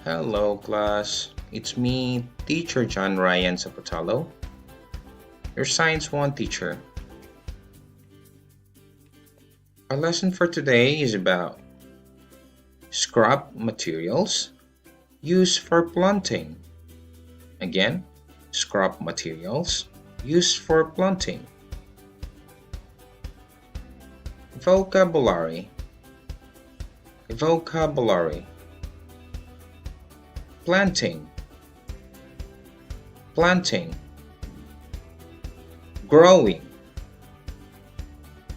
Hello, class. It's me, Teacher John Ryan Zapatalo, your Science 1 teacher. Our lesson for today is about scrap materials used for planting. Again, scrap materials used for planting. Vocabulary. Vocabulary. Planting. Planting. Growing.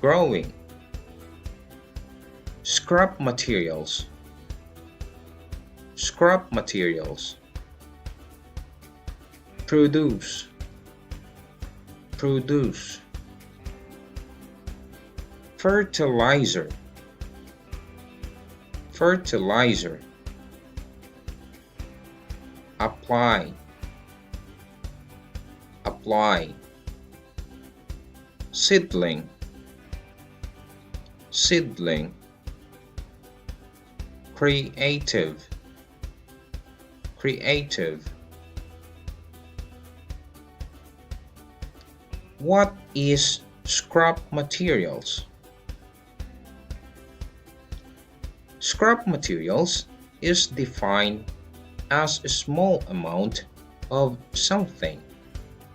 Growing. Scrap materials. Scrap materials. Produce. Produce. Fertilizer. Fertilizer. Apply. Apply. Seedling. Seedling. Creative. Creative. What is scrap materials? Scrap materials is defined as a small amount of something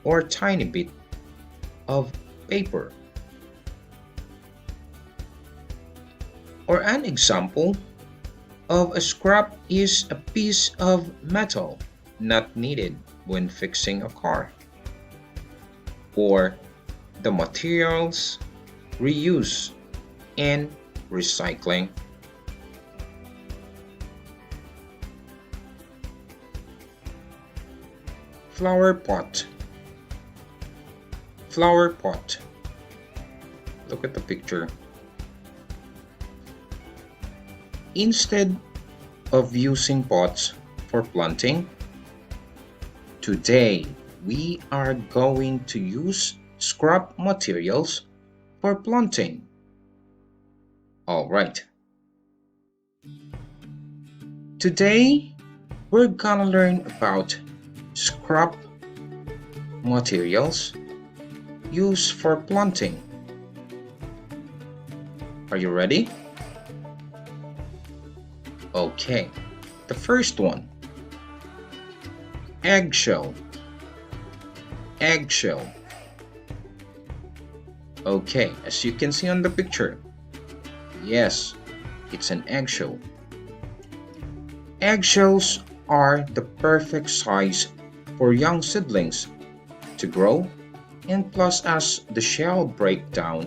or tiny bit of paper. Or an example of a scrap is a piece of metal not needed when fixing a car. Or the materials reuse and recycling. Flower pot. Flower pot. Look at the picture. Instead of using pots for planting, today we are going to use scrap materials for planting. All right. Today we're gonna learn about scrap materials used for planting. Are you ready? Okay, the first one, eggshell. Eggshell. Okay, as you can see on the picture, yes, it's an eggshell. Eggshells are the perfect size for young seedlings to grow, and plus as the shell break down,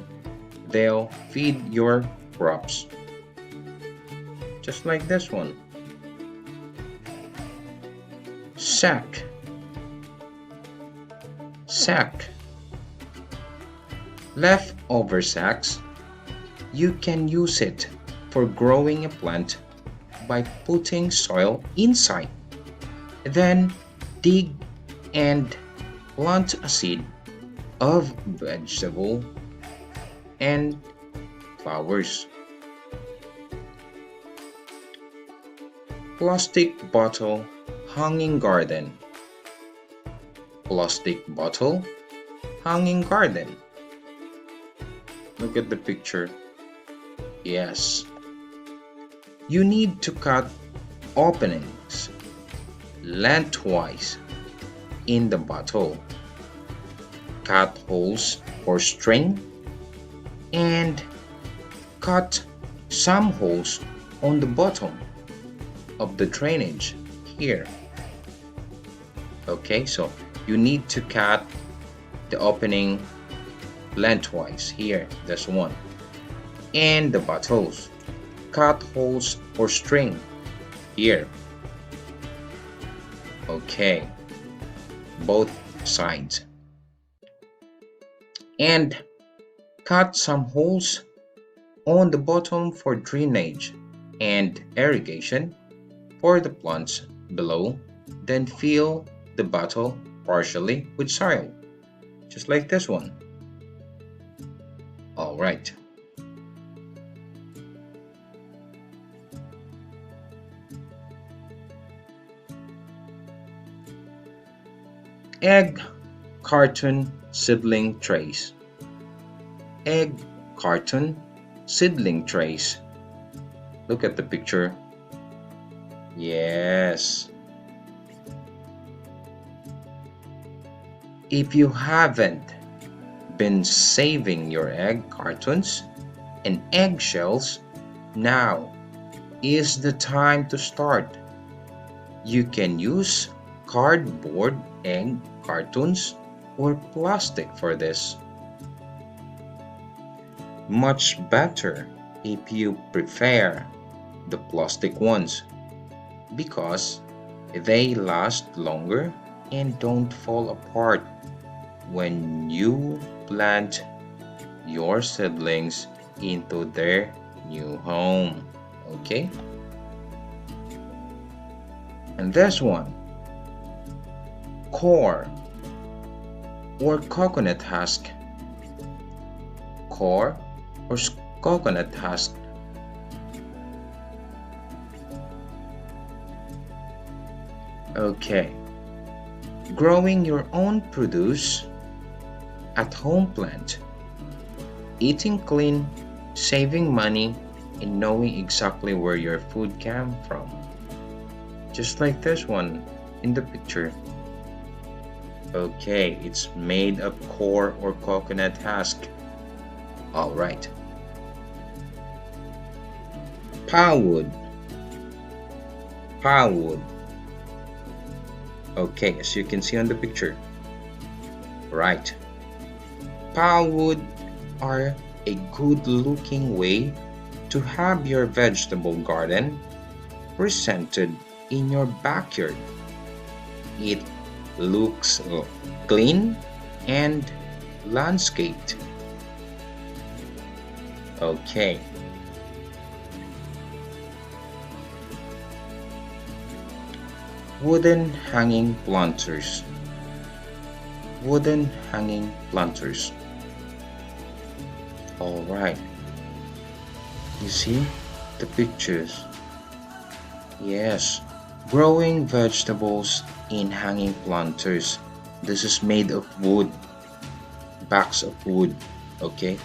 they'll feed your crops. Just like this one. Sack. Sack. Leftover sacks, you can use it for growing a plant by putting soil inside. Then dig and plant a seed of vegetable and flowers. Plastic bottle hanging garden. Plastic bottle hanging garden. Look at the picture. Yes. You need to cut openings lengthwise in the bottle. Cut holes for string and cut some holes on the bottom of the drainage here. Okay, so you need to cut the opening lengthwise here, this one, and the bottles. Cut holes for string here. Okay, both sides. And cut some holes on the bottom for drainage and irrigation for the plants below. Then fill the bottle partially with soil, just like this one. All right. Egg carton seedling trays. Egg carton seedling trays. Look at the picture. Yes. If you haven't been saving your egg cartons and eggshells, now is the time to start. You can use cardboard egg cartons or plastic for this. Much better if you prefer the plastic ones because they last longer and don't fall apart when you plant your seedlings into their new home. Okay? And this one, core or coconut husk. Core or coconut husk. Okay. Growing your own produce at home plant. Eating clean, saving money, and knowing exactly where your food came from. Just like this one in the picture. Okay, it's made of core or coconut husk. Alright. Powerwood. Powerwood. Okay, as you can see on the picture. Right. Powerwood are a good looking way to have your vegetable garden presented in your backyard. It looks clean and landscaped. Okay. Wooden hanging planters. Wooden hanging planters. Alright. You see the pictures? Yes. Growing vegetables in hanging planters. This is made of wood. Backs of wood. Okay.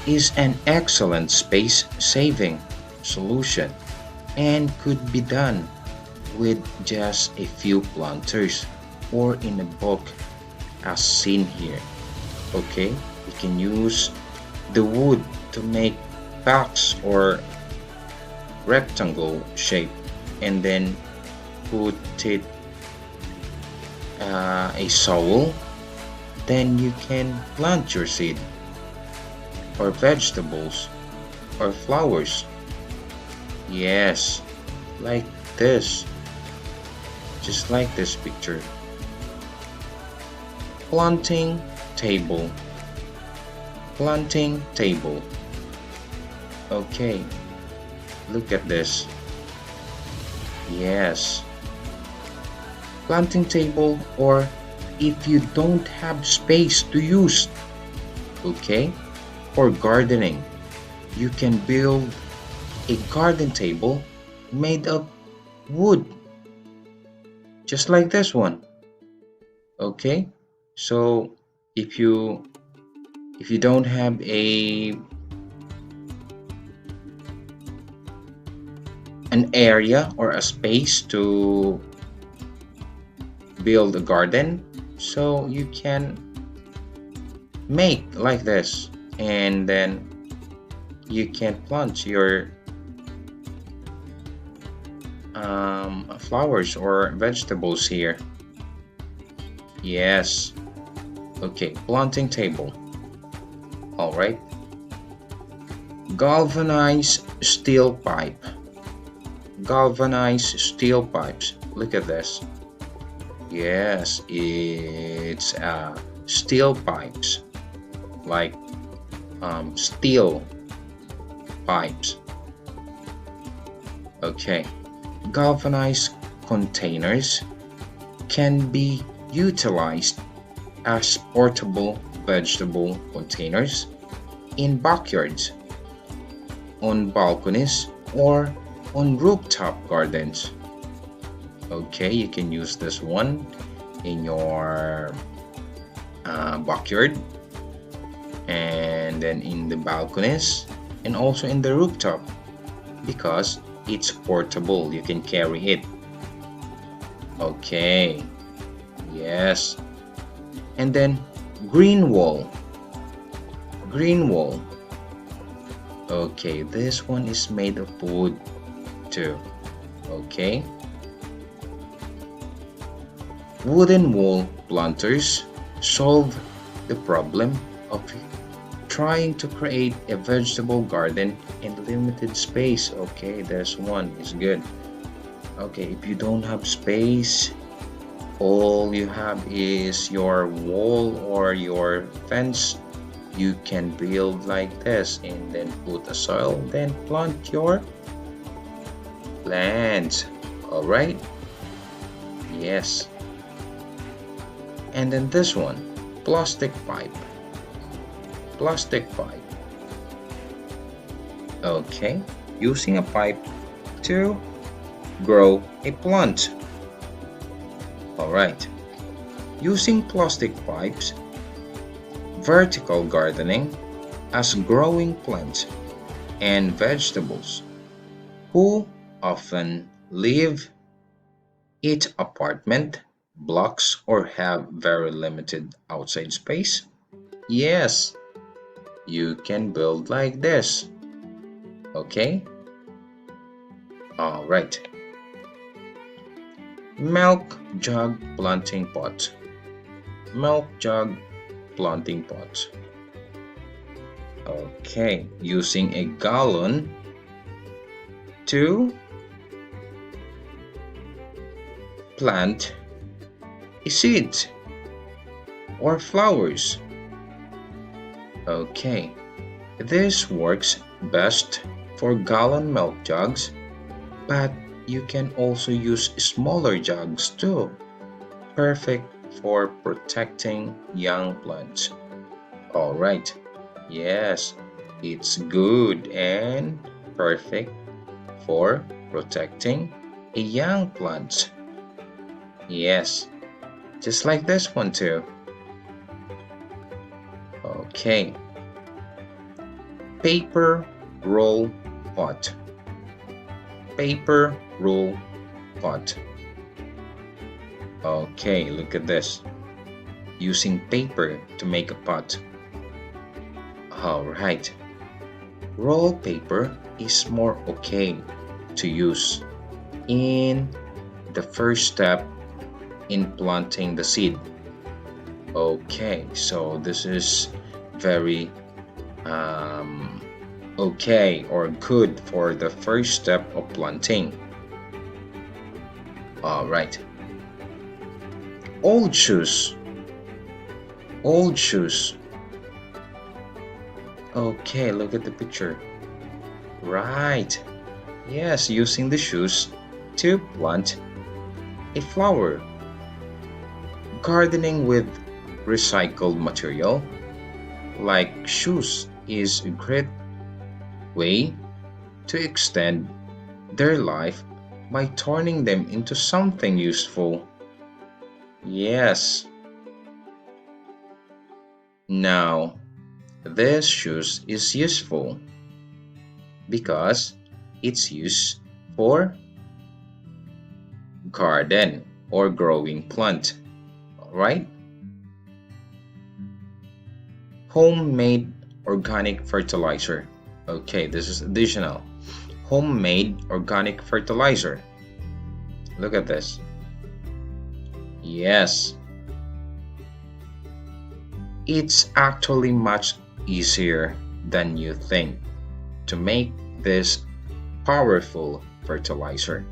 Is an excellent space saving solution and could be done with just a few planters or in a bulk as seen here. Okay, you can use the wood to make box or rectangle shape and then put it a soil, then you can plant your seed or vegetables or flowers. Yes, like this, just like this picture. Planting table. Planting table. Okay, look at this. Yes. Planting table, or if you don't have space to use, okay, for gardening, you can build a garden table made of wood, just like this one. Okay, so if you don't have an area or a space to build a garden, so you can make like this, and then you can plant your flowers or vegetables here. Yes. Okay, planting table. All right. Galvanized steel pipe. Galvanized steel pipes. Look at this. Yes, it's steel pipes, like steel pipes. Okay. Galvanized containers can be utilized as portable vegetable containers in backyards, on balconies, or on rooftop gardens. Okay, you can use this one, in your backyard, and then in the balconies, and also in the rooftop, because it's portable, you can carry it. Okay, yes. And then green wall. Green wall. Okay, this one is made of wood too. Okay. Wooden wall planters solve the problem of trying to create a vegetable garden in limited space. Okay, there's one, is good. Okay, if you don't have space, all you have is your wall or your fence, you can build like this and then put a soil, then plant your plants. All right, yes. And then this one, plastic pipe. Plastic pipe. Okay, using a pipe to grow a plant. Alright, using plastic pipes, vertical gardening as growing plants and vegetables who often live, eat apartment blocks or have very limited outside space. Yes, you can build like this. Okay? Alright. Milk jug planting pot. Milk jug planting pot. Okay, using a gallon to plant a seed or flowers. Okay, this works best for gallon milk jugs, but you can also use smaller jugs too. Perfect for protecting young plants. Alright, yes, it's good and perfect for protecting a young plant. Yes, just like this one too. Okay, paper roll pot. Paper roll pot. Okay, look at this. Using paper to make a pot. Alright. Roll paper is more okay to use in the first step in planting the seed. Okay, so this is very okay or good for the first step of planting. Alright. Old shoes. Old shoes. Okay, look at the picture. Right. Yes, using the shoes to plant a flower. Gardening with recycled material like shoes is a great way to extend their life by turning them into something useful. Yes. Now, this shoes is useful because it's used for garden or growing plant. Alright? Homemade organic fertilizer. Okay, this is additional. Homemade organic fertilizer. Look at this. Yes. It's actually much easier than you think to make this powerful fertilizer.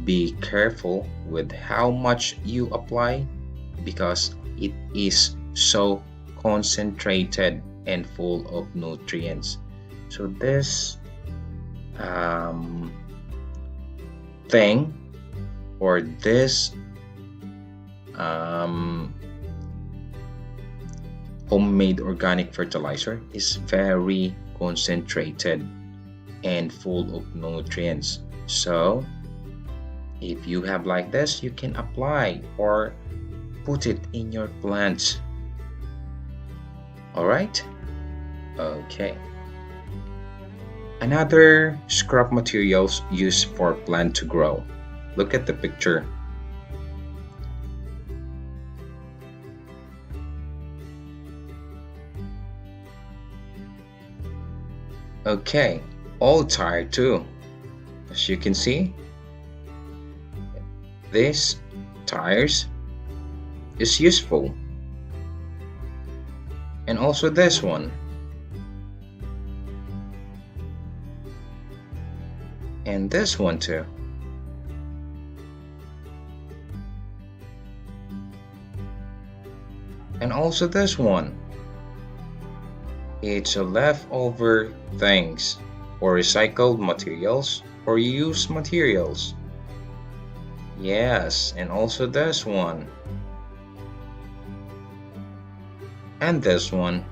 Be careful with how much you apply because it is so concentrated and full of nutrients. So this thing or this homemade organic fertilizer is very concentrated and full of nutrients. So if you have like this, you can apply or put it in your plants. All right? Okay. Another scrap materials used for plant to grow. Look at the picture. Okay, old tire too. As you can see, this tires is useful. And also this one. And this one too. And also this one. It's a leftover things or recycled materials or used materials. Yes, and also this one. And this one.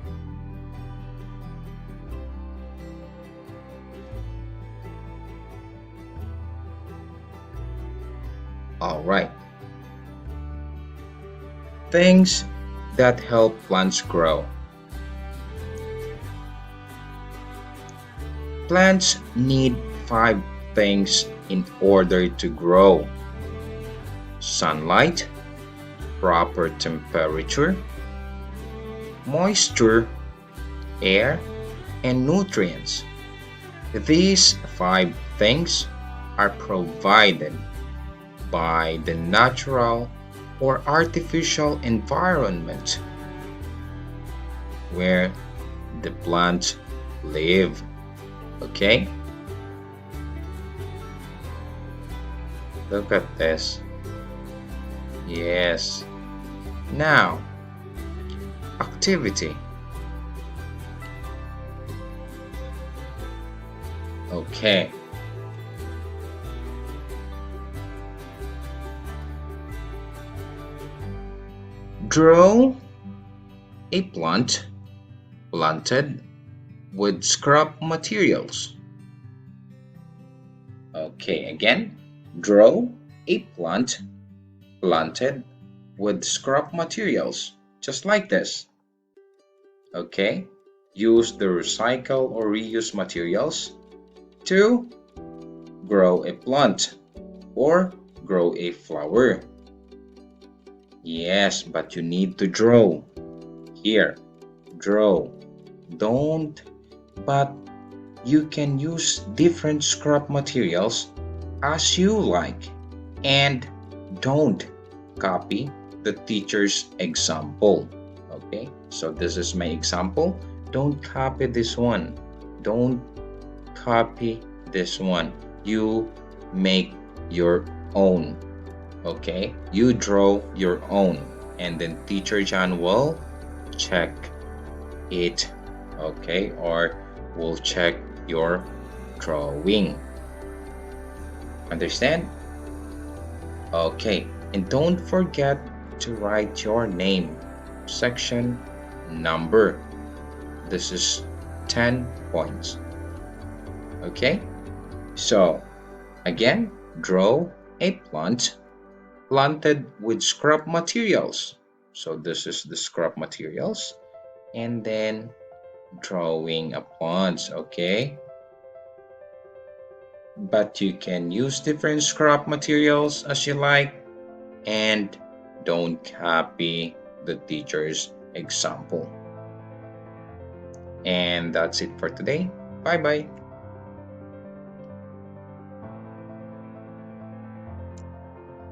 All right. Things that help plants grow. Plants need 5 things in order to grow: sunlight, proper temperature, moisture, air, and nutrients. These 5 things are provided by the natural or artificial environment where the plants live. Okay? Look at this. Yes. Now, activity. Okay. Draw a plant planted with scrap materials. Okay, again, draw a plant planted with scrap materials, just like this. Okay, use the recycle or reuse materials to grow a plant or grow a flower. Yes, but you need to draw. Here, draw. Don't, but you can use different scrap materials as you like, and don't copy the teacher's example. Okay, so this is my example. Don't copy this one. Don't copy this one. You make your own. Okay, you draw your own, and then teacher John will check it. Okay, or will check your drawing. Understand? Okay, and don't forget to write your name, section, number. This is 10 points. Okay, so again, draw a plant planted with scrap materials. So this is the scrap materials, and then drawing a plant. Okay, but you can use different scrap materials as you like, and don't copy the teacher's example. And that's it for today. Bye bye.